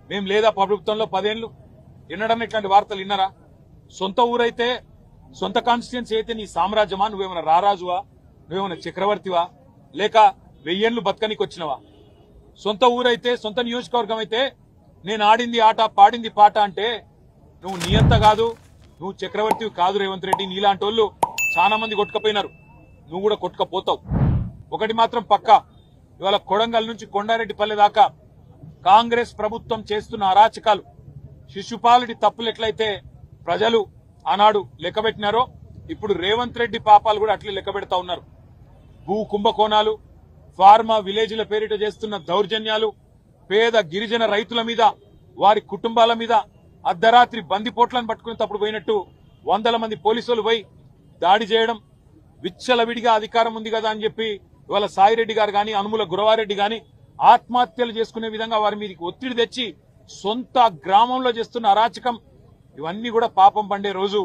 మేము లేదా ప్రభుత్వంలో 10 ఏళ్లు ఎన్నడన్నా ఇట్లాంటి వార్తలు విన్నారా? సొంత ఊరైతే సొంత కాన్స్టిట్యున్సీ అయితే నీ సామ్రాజ్యమా? నువ్వేమైనా రారాజువా? నువ్వేమైనా చక్రవర్తివా? లేక 1000 ఏళ్లు బతకనికి వచ్చినవా? సొంత ఊరైతే సొంత నియోజకవర్గం అయితే నేను ఆడింది ఆట పాడింది పాట అంటే నువ్వు నియంత కాదు, నువ్వు చక్రవర్తివి కాదు రేవంత్ రెడ్డి. నీలాంటి వాళ్ళు చాలా మంది కొట్టుకపోయినారు, నువ్వు కూడా కొట్టుకపోతావు. ఒకటి మాత్రం పక్కా, ఇవాళ కొడంగల్ నుంచి కొండారెడ్డిపల్లె దాకా కాంగ్రెస్ ప్రభుత్వం చేస్తున్న అరాచకాలు, శిశుపాలుడి తప్పులు ఎట్లయితే ప్రజలు ఆనాడు లెక్కబెట్టినారో ఇప్పుడు రేవంత్ రెడ్డి పాపాలు కూడా అట్లే లెక్కబెడతా ఉన్నారు. భూ కుంభకోణాలు, ఫార్మా విలేజ్ల పేరిట చేస్తున్న దౌర్జన్యాలు, పేద గిరిజన రైతుల మీద వారి కుటుంబాల మీద అర్ధరాత్రి బందిపోట్లను పట్టుకుని తప్పుడు పోయినట్టు 100 మంది పోలీసులు పోయి దాడి చేయడం, విచ్చలవిడిగా అధికారం ఉంది కదా అని చెప్పి ఇవాళ సాయిరెడ్డి గారు గాని అనుముల గురవారెడ్డి గాని ఆత్మహత్యలు చేసుకునే విధంగా వారి మీదకి ఒత్తిడి తెచ్చి సొంత గ్రామంలో చేస్తున్న అరాచకం, ఇవన్నీ కూడా పాపం పండే రోజు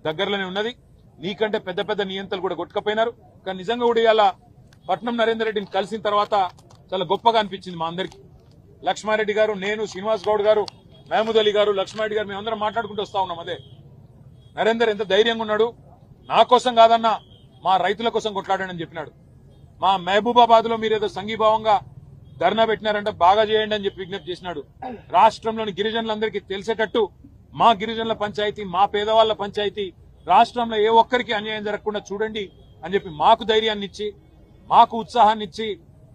దగ్గరలోనే ఉన్నది. నీకంటే పెద్ద పెద్ద నియంతలు కూడా కొట్టుకపోయినారు. కానీ నిజంగా కూడా ఇవాళ పట్నం నరేందర్ రెడ్డిని కలిసిన తర్వాత చాలా గొప్పగా అనిపించింది మా అందరికి. లక్ష్మారెడ్డి గారు, నేను, శ్రీనివాస్ గౌడ్ గారు, మహమూద్ అలీ గారు, లక్ష్మారెడ్డి గారు మేమందరం మాట్లాడుకుంటూ వస్తా ఉన్నాం. అదే నరేందర్ ఎంత ధైర్యంగా ఉన్నాడు, నా కోసం కాదన్నా మా రైతుల కోసం కొట్లాడానని చెప్పినాడు. మా మహబూబాబాద్ లో మీరేదో సంఘీభావంగా ధర్నా పెట్టినారంటే బాగా చేయండి అని చెప్పి విజ్ఞప్తి చేసినాడు. రాష్ట్రంలోని గిరిజనులందరికీ తెలిసేటట్టు మా గిరిజనుల పంచాయతీ, మా పేదవాళ్ల పంచాయతీ, రాష్ట్రంలో ఏ ఒక్కరికి అన్యాయం జరగకుండా చూడండి అని చెప్పి మాకు ధైర్యాన్ని ఇచ్చి, మాకు ఉత్సాహాన్ని ఇచ్చి,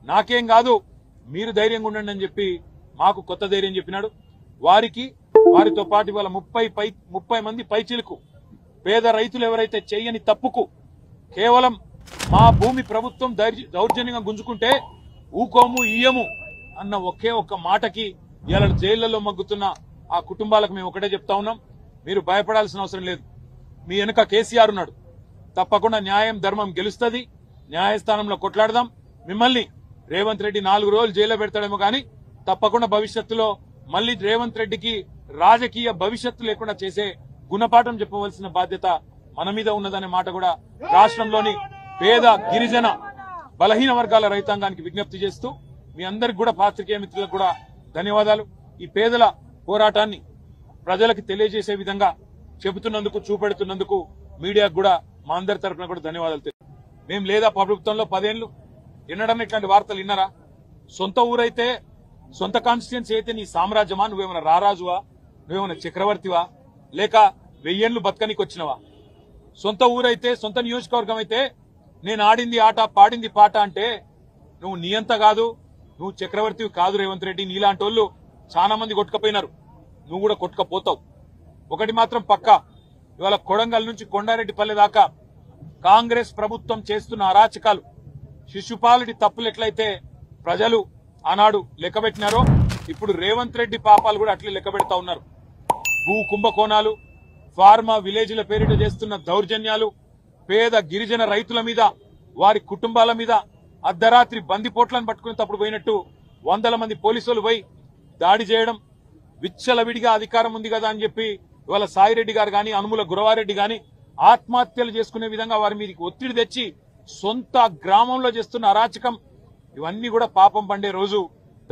నాకేం కాదు మీరు ధైర్యంగా ఉండండి అని చెప్పి మాకు కొత్త ధైర్యం చెప్పినాడు. వారితో పాటు ఇవాళ 30 మంది పైచిలకు పేద రైతులు ఎవరైతే చేయని తప్పుకు కేవలం మా భూమి ప్రభుత్వం దౌర్జన్యంగా గుంజుకుంటే ఊకోము ఇయ్యము అన్న ఒకే ఒక్క మాటకి ఇవాళ జైళ్లలో మగ్గుతున్న ఆ కుటుంబాలకు మేము ఒకటే చెప్తా ఉన్నాం, మీరు భయపడాల్సిన అవసరం లేదు. మీ వెనుక కేసీఆర్ ఉన్నాడు. తప్పకుండా న్యాయం ధర్మం గెలుస్తుంది. న్యాయస్థానంలో కొట్లాడదాం. మిమ్మల్ని రేవంత్ రెడ్డి 4 రోజులు జైల్లో పెడతాడేమో కానీ తప్పకుండా భవిష్యత్తులో మళ్లీ రేవంత్ రెడ్డికి రాజకీయ భవిష్యత్తు లేకుండా చేసే గుణపాఠం చెప్పవలసిన బాధ్యత మన మీద ఉన్నదనే మాట కూడా రాష్ట్రంలోని పేద గిరిజన బలహీన వర్గాల రైతాంగానికి విజ్ఞప్తి చేస్తూ మీ అందరికి కూడా పాత్రికేయ మిత్రులకు కూడా ధన్యవాదాలు. ఈ పేదల పోరాటాన్ని ప్రజలకు తెలియజేసే విధంగా చెబుతున్నందుకు, చూపెడుతున్నందుకు మీడియాకు కూడా మా అందరి తరఫున కూడా ధన్యవాదాలు. మేము లేదా ప్రభుత్వంలో 10 ఏళ్లు ఎన్నడన్నా ఇట్లాంటి వార్తలు విన్నారా? సొంత ఊరైతే సొంత కాన్స్టిట్యున్సీ అయితే నీ సామ్రాజ్యమా? నువ్వేమైనా రారాజువా? నువ్వేమైనా చక్రవర్తివా? లేక 1000 ఏళ్లు బతకనికి వచ్చినవా? సొంత ఊరైతే సొంత నియోజకవర్గం అయితే నేను ఆడింది ఆట పాడింది పాట అంటే నువ్వు నియంత కాదు, నువ్వు చక్రవర్తివి కాదు రేవంత్ రెడ్డి. నీలాంటి వాళ్ళు చాలా మంది కొట్టుకపోయినారు, నువ్వు కూడా కొట్టుకపోతావు. ఒకటి మాత్రం పక్కా, ఇవాళ కొడంగల్ నుంచి కొండారెడ్డిపల్లె దాకా కాంగ్రెస్ ప్రభుత్వం చేస్తున్న అరాచకాలు, శిశుపాలుడి తప్పులు ఎట్లయితే ప్రజలు ఆనాడు లెక్కబెట్టినారో ఇప్పుడు రేవంత్ రెడ్డి పాపాలు కూడా అట్లే లెక్కబెడతా ఉన్నారు. భూ కుంభకోణాలు, ఫార్మా విలేజ్ల పేరిట చేస్తున్న దౌర్జన్యాలు, పేద గిరిజన రైతుల మీద వారి కుటుంబాల మీద అర్ధరాత్రి బందిపోట్లను పట్టుకుని తప్పుడు పోయినట్టు 100 మంది పోలీసులు పోయి దాడి చేయడం, విచ్చలవిడిగా అధికారం ఉంది కదా అని చెప్పి ఇవాళ సాయిరెడ్డి గారు గాని అనుముల గురవారెడ్డి గాని ఆత్మహత్యలు చేసుకునే విధంగా వారి మీదకి ఒత్తిడి తెచ్చి సొంత గ్రామంలో చేస్తున్న అరాచకం, ఇవన్నీ కూడా పాపం పండే రోజు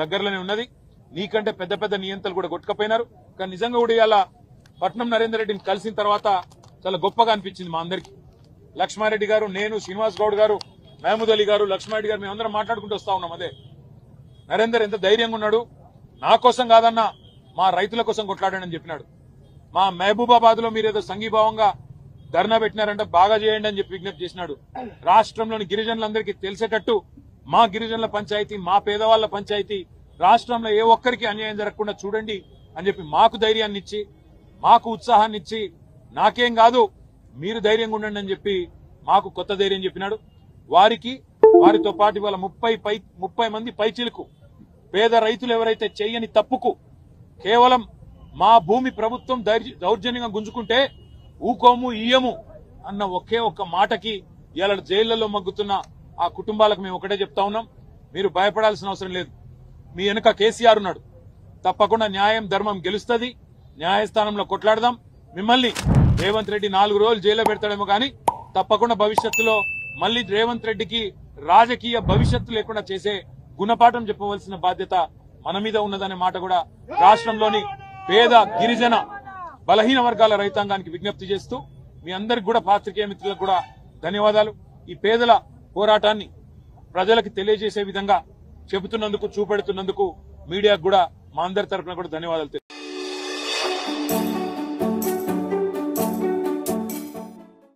దగ్గరలోనే ఉన్నది. నీకంటే పెద్ద పెద్ద నియంతలు కూడా కొట్టుకపోయినారు. కానీ నిజంగా కూడా ఇవాళ పట్నం నరేందర్ రెడ్డిని కలిసిన తర్వాత చాలా గొప్పగా అనిపించింది మా అందరికి. లక్ష్మారెడ్డి గారు, నేను, శ్రీనివాస్ గౌడ్ గారు, మహమూద్ అలీ గారు, లక్ష్మారెడ్డి గారు మేమందరం మాట్లాడుకుంటూ వస్తా ఉన్నాం. అదే నరేందర్ ఎంత ధైర్యంగా ఉన్నాడు, నా కోసం కాదన్నా మా రైతుల కోసం కొట్లాడానని చెప్పినాడు. మా మహబూబాబాద్ లో మీరేదో సంఘీభావంగా ధర్నా పెట్టినారంటే బాగా చేయండి అని చెప్పి విజ్ఞప్తి చేసినాడు. రాష్ట్రంలోని గిరిజనులందరికీ తెలిసేటట్టు మా గిరిజనుల పంచాయతీ, మా పేదవాళ్ల పంచాయతీ, రాష్ట్రంలో ఏ ఒక్కరికి అన్యాయం జరగకుండా చూడండి అని చెప్పి మాకు ధైర్యాన్ని ఇచ్చి, మాకు ఉత్సాహాన్ని ఇచ్చి, నాకేం కాదు మీరు ధైర్యంగా ఉండండి అని చెప్పి మాకు కొత్త ధైర్యం చెప్పినాడు. వారితో పాటు ఇవాళ 30 మంది పైచిలకు పేద రైతులు ఎవరైతే చేయని తప్పుకు కేవలం మా భూమి ప్రభుత్వం దౌర్జన్యంగా గుంజుకుంటే ఊకోము ఇయ్యము అన్న ఒకే ఒక్క మాటకి ఇవాళ జైళ్లలో మగ్గుతున్న ఆ కుటుంబాలకు మేము ఒకటే చెప్తా ఉన్నాం, మీరు భయపడాల్సిన అవసరం లేదు. మీ వెనుక కేసీఆర్ ఉన్నాడు. తప్పకుండా న్యాయం ధర్మం గెలుస్తుంది. న్యాయస్థానంలో కొట్లాడదాం. మిమ్మల్ని రేవంత్ రెడ్డి 4 రోజులు జైల్లో పెడతాడేమో కానీ తప్పకుండా భవిష్యత్తులో మళ్లీ రేవంత్ రెడ్డికి రాజకీయ భవిష్యత్తు లేకుండా చేసే గుణపాఠం చెప్పవలసిన బాధ్యత మన మీద ఉన్నదనే మాట కూడా రాష్ట్రంలోని పేద గిరిజన బలహీన వర్గాల రైతాంగానికి విజ్ఞప్తి చేస్తూ మీ అందరికి కూడా పాత్రికేయ మిత్రులకు కూడా ధన్యవాదాలు. ఈ పేదల పోరాటాన్ని ప్రజలకు తెలియజేసే విధంగా చెబుతున్నందుకు చూపెడుతున్నందుకు మీడియాకు కూడా మా అందరి తరఫున కూడా ధన్యవాదాలు.